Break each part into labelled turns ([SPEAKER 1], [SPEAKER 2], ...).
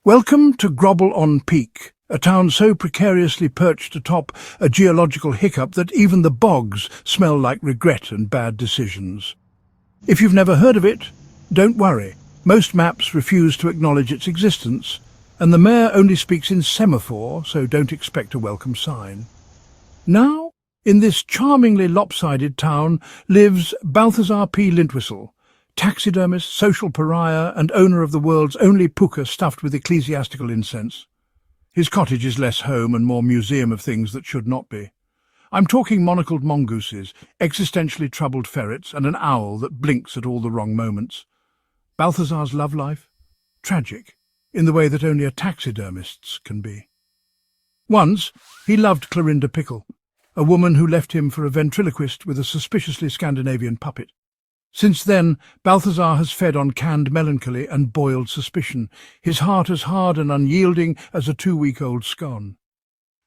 [SPEAKER 1] Welcome to Grobble-on-Peake, a town so precariously perched atop a geological hiccup that even the bogs smell like regret and bad decisions. If you've never heard of it, don't worry. Most maps refuse to acknowledge its existence, and the mayor only speaks in semaphore, so don't expect a welcome sign. Now, in this charmingly lopsided town lives Balthazar P. Lintwhistle, taxidermist, social pariah, and owner of the world's only puka stuffed with ecclesiastical incense. His cottage is less home and more museum of things that should not be. I'm talking monocled mongooses, existentially troubled ferrets, and an owl that blinks at all the wrong moments. Balthazar's love life? Tragic, in the way that only a taxidermist's can be. Once, he loved Clorinda Pickle, a woman who left him for a ventriloquist with a suspiciously Scandinavian puppet. Since then, Balthazar has fed on canned melancholy and boiled suspicion, his heart as hard and unyielding as a 2-week-old scone.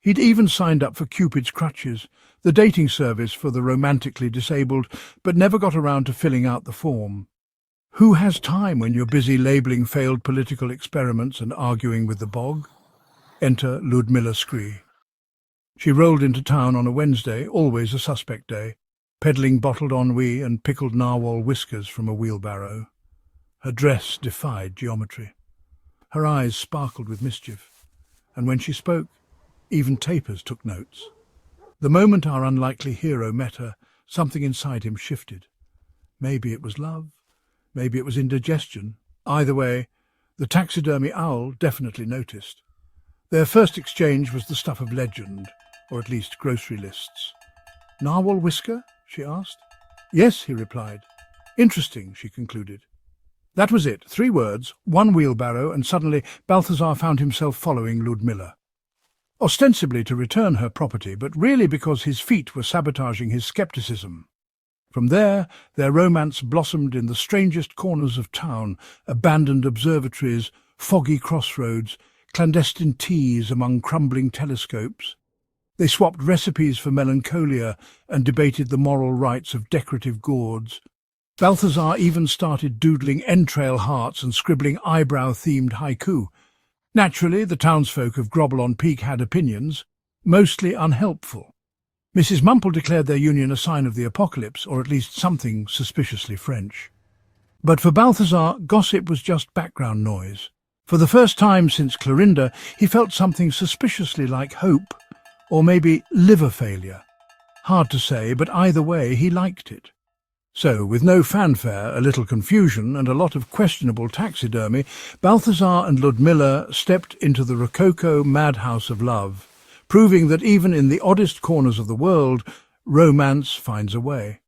[SPEAKER 1] He'd even signed up for Cupid's Crutches, the dating service for the romantically disabled, but never got around to filling out the form. Who has time when you're busy labelling failed political experiments and arguing with the bog? Enter Ludmilla Skree. She rolled into town on a Wednesday, always a suspect day, peddling bottled ennui and pickled narwhal whiskers from a wheelbarrow. Her dress defied geometry. Her eyes sparkled with mischief, and when she spoke, even tapers took notes. The moment our unlikely hero met her, something inside him shifted. Maybe it was love, maybe it was indigestion. Either way, the taxidermy owl definitely noticed. Their first exchange was the stuff of legend, or at least grocery lists. "Narwhal whisker?" she asked. "Yes," he replied. "Interesting," she concluded. That was it. 3 words, 1 wheelbarrow, and suddenly Balthazar found himself following Ludmilla. Ostensibly to return her property, but really because his feet were sabotaging his skepticism. From there, their romance blossomed in the strangest corners of town, abandoned observatories, foggy crossroads, clandestine teas among crumbling telescopes. They swapped recipes for melancholia and debated the moral rights of decorative gourds. Balthazar even started doodling entrail hearts and scribbling eyebrow-themed haiku. Naturally, the townsfolk of Grobble-on-Peake had opinions, mostly unhelpful. Mrs. Mumple declared their union a sign of the apocalypse, or at least something suspiciously French. But for Balthazar, gossip was just background noise. For the first time since Clorinda, he felt something suspiciously like hope, or maybe liver failure. Hard to say, but either way he liked it. So, with no fanfare, a little confusion, and a lot of questionable taxidermy, Balthazar and Ludmilla stepped into the Rococo madhouse of love, proving that even in the oddest corners of the world, romance finds a way.